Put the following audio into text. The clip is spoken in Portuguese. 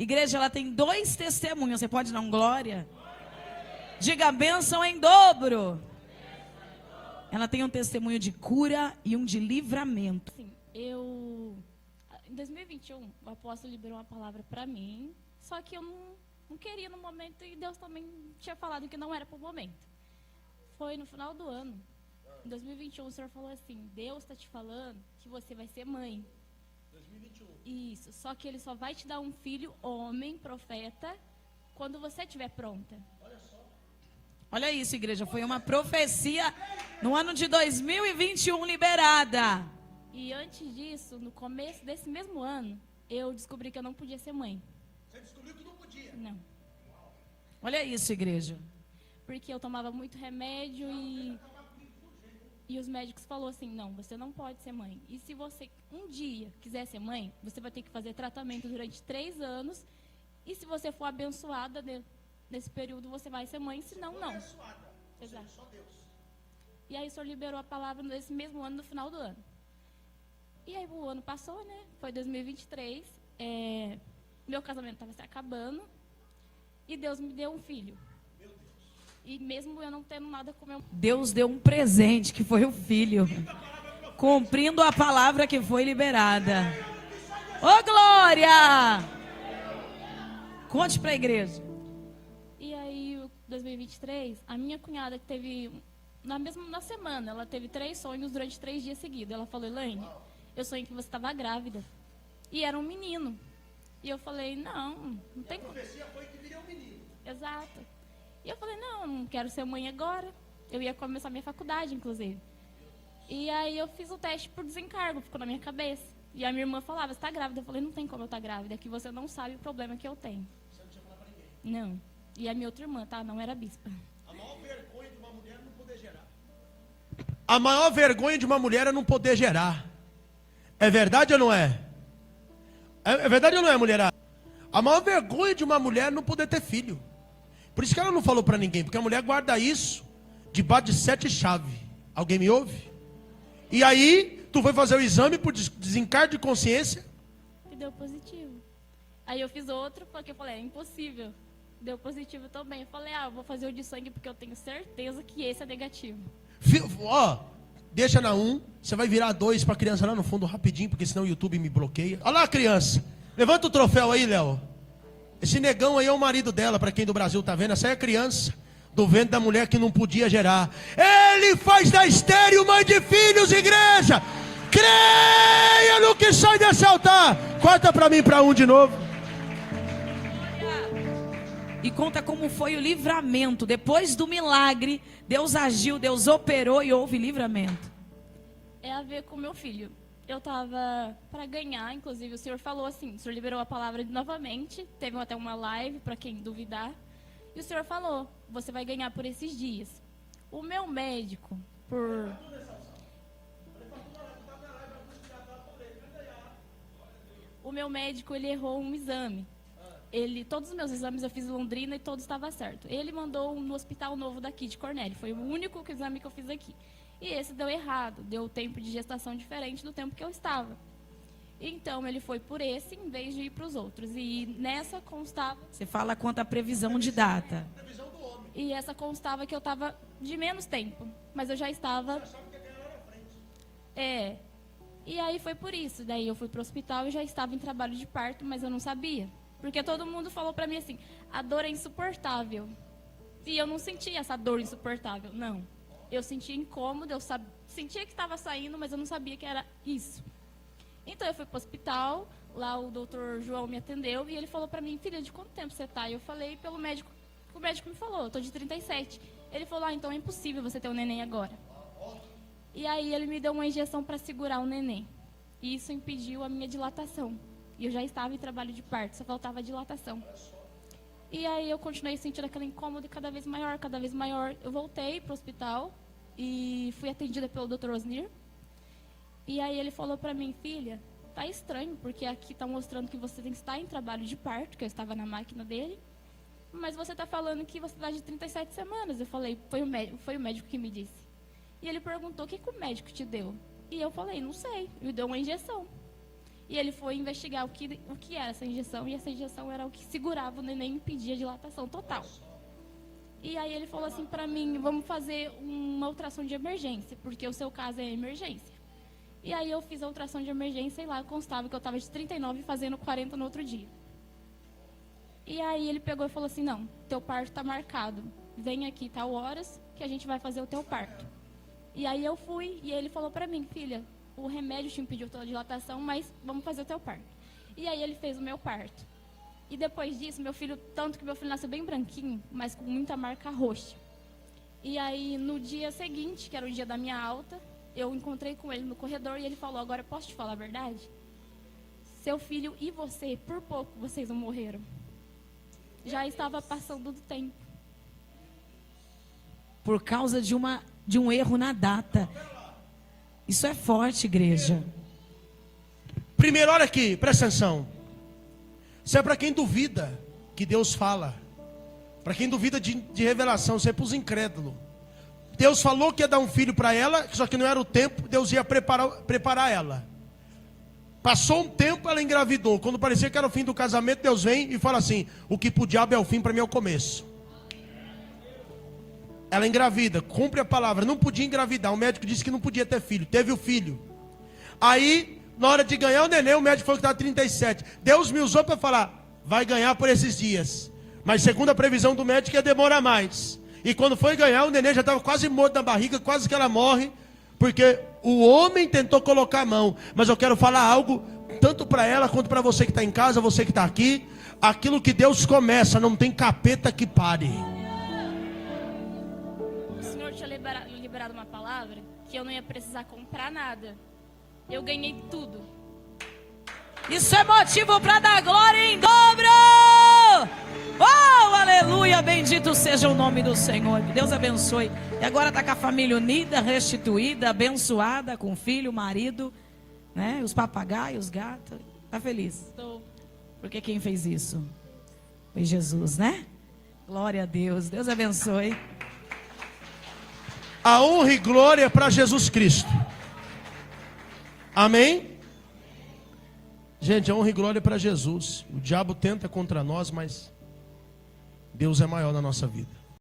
Igreja, ela tem 2 testemunhos. Você pode dar um glória? Diga bênção em dobro. Ela tem um testemunho de cura e um de livramento. Sim, em 2021, o apóstolo liberou uma palavra para mim, só que eu não queria no momento e Deus também tinha falado que não era para o momento. Foi no final do ano, em 2021, o Senhor falou assim: Deus está te falando que você vai ser mãe. 2021. Isso, só que Ele só vai te dar um filho, homem, profeta, quando você estiver pronta. Olha isso, igreja. Foi uma profecia no ano de 2021 liberada. E antes disso, no começo desse mesmo ano, eu descobri que eu não podia ser mãe. Você descobriu que não podia? Não. Olha isso, igreja. Porque eu tomava muito remédio e os médicos falaram assim: não, você não pode ser mãe. E se você um dia quiser ser mãe, você vai ter que fazer tratamento durante 3 anos. E se você for abençoada nesse período, você vai ser mãe, senão não. Exato. Só Deus. E aí o Senhor liberou a palavra nesse mesmo ano, no final do ano. E aí o ano passou, né? Foi 2023. Meu casamento estava se acabando. E Deus me deu um filho. Meu Deus. E mesmo eu não tendo nada com meu... Deus deu um presente, que foi o filho. Cumprindo a palavra que foi liberada. Ô, glória! Conte para a igreja. E aí, 2023, a minha cunhada que teve... Na semana, ela teve 3 sonhos durante 3 dias seguidos. Ela falou: Elaine, eu sonhei que você estava grávida. E era um menino. E eu falei: não tem como. A profecia foi que viria um menino. Exato. E eu falei: não quero ser mãe agora. Eu ia começar minha faculdade, inclusive. E aí eu fiz o teste por desencargo, ficou na minha cabeça. E a minha irmã falava: você está grávida? Eu falei: não tem como eu estar grávida, é que você não sabe o problema que eu tenho. Você não tinha falado pra ninguém. Não. E a minha outra irmã, tá? Não era bispa. A maior vergonha de uma mulher é não poder gerar. A maior vergonha de uma mulher é não poder gerar. É verdade ou não é? É verdade ou não é, mulherada? A maior vergonha de uma mulher é não poder ter filho. Por isso que ela não falou pra ninguém, porque a mulher guarda isso debaixo de 7 chaves. Alguém me ouve? E aí, tu foi fazer o exame por desencargo de consciência? E deu positivo. Aí eu fiz outro, porque eu falei: é impossível. Deu positivo também. Eu falei: eu vou fazer o de sangue porque eu tenho certeza que esse é negativo. Deixa na 1, você vai virar 2 pra criança lá no fundo rapidinho, porque senão o YouTube me bloqueia. Olha lá a criança. Levanta o troféu aí, Léo. Esse negão aí é o marido dela, pra quem do Brasil tá vendo. Essa é a criança do ventre da mulher que não podia gerar. Ele faz da estéril mãe de filhos, igreja. Creia no que sai desse altar. Corta pra mim pra 1 de novo. E conta como foi o livramento. Depois do milagre, Deus agiu, Deus operou e houve livramento. É a ver com meu filho. Eu estava para ganhar, inclusive o Senhor falou assim, o Senhor liberou a palavra novamente, teve até uma live para quem duvidar. E o Senhor falou: você vai ganhar por esses dias. O meu médico, ele errou um exame. Todos os meus exames eu fiz em Londrina e todos estavam certo. Ele mandou no Hospital Novo daqui, de Cornélio. Foi o único exame que eu fiz aqui. E esse deu errado, deu tempo de gestação diferente do tempo que eu estava. Então, ele foi por esse, em vez de ir para os outros. E nessa constava... Você fala quanto à previsão de data. E essa constava que eu estava de menos tempo. Mas eu já estava... E aí foi por isso. Daí eu fui para o hospital e já estava em trabalho de parto, mas eu não sabia. Porque todo mundo falou pra mim assim: a dor é insuportável. E eu não sentia essa dor insuportável, não. Eu sentia incômodo, sentia que estava saindo, mas eu não sabia que era isso. Então eu fui pro hospital, lá o doutor João me atendeu e ele falou pra mim: filha, de quanto tempo você tá? E eu falei pelo médico, o médico me falou: eu tô de 37. Ele falou: então é impossível você ter um neném agora. E aí ele me deu uma injeção para segurar o neném. E isso impediu a minha dilatação. E eu já estava em trabalho de parto, só faltava dilatação. E aí eu continuei sentindo aquele incômodo cada vez maior, cada vez maior. Eu voltei para o hospital e fui atendida pelo Dr. Osnir. E aí ele falou para mim: filha, tá estranho, porque aqui tá mostrando que você tem que estar em trabalho de parto, que eu estava na máquina dele, mas você tá falando que você está de 37 semanas. Eu falei: foi o médico que me disse. E ele perguntou: o que o médico te deu? E eu falei: não sei, me deu uma injeção. E ele foi investigar o que era essa injeção, e essa injeção era o que segurava o neném e impedia a dilatação total. E aí ele falou assim pra mim, vamos fazer uma ultrassom de emergência, porque o seu caso é emergência. E aí eu fiz a ultrassom de emergência e lá constava que eu estava de 39 fazendo 40 no outro dia. E aí ele pegou e falou assim, não, teu parto está marcado, vem aqui tal horas que a gente vai fazer o teu parto. E aí eu fui e ele falou pra mim, filha, o remédio te impediu toda a dilatação, mas vamos fazer o teu parto. E aí ele fez o meu parto. E depois disso, tanto que meu filho nasceu bem branquinho, mas com muita marca roxa. E aí no dia seguinte, que era o dia da minha alta, eu encontrei com ele no corredor e ele falou, agora posso te falar a verdade? Seu filho e você, por pouco, vocês não morreram. Já estava passando do tempo. Por causa de um erro na data. Isso é forte, igreja. Primeiro, olha aqui, presta atenção. Isso é para quem duvida que Deus fala. Para quem duvida de revelação, isso é para os incrédulos. Deus falou que ia dar um filho para ela, só que não era o tempo, Deus ia preparar ela. Passou um tempo, ela engravidou. Quando parecia que era o fim do casamento, Deus vem e fala assim, o que para o diabo é o fim, para mim é o começo. Ela engravida, cumpre a palavra, não podia engravidar. O médico disse que não podia ter filho, teve o filho. Aí, na hora de ganhar o neném, o médico falou que estava 37. Deus me usou para falar, vai ganhar por esses dias. Mas segundo a previsão do médico, ia demorar mais. E quando foi ganhar, o neném já estava quase morto na barriga, quase que ela morre. Porque o homem tentou colocar a mão. Mas eu quero falar algo, tanto para ela quanto para você que está em casa, você que está aqui. Aquilo que Deus começa, não tem capeta que pare. O Senhor tinha liberado uma palavra que eu não ia precisar comprar nada. Eu ganhei tudo. Isso é motivo para dar glória em dobro. Oh, aleluia, bendito seja o nome do Senhor. Que Deus abençoe. E agora está com a família unida, restituída, abençoada, com filho, marido, né? Os papagaios, os gatos. Está feliz? Estou. Porque quem fez isso? Foi Jesus, né? Glória a Deus. Deus abençoe. A honra e glória para Jesus Cristo. Amém? Gente, a honra e glória para Jesus. O diabo tenta contra nós, mas Deus é maior na nossa vida.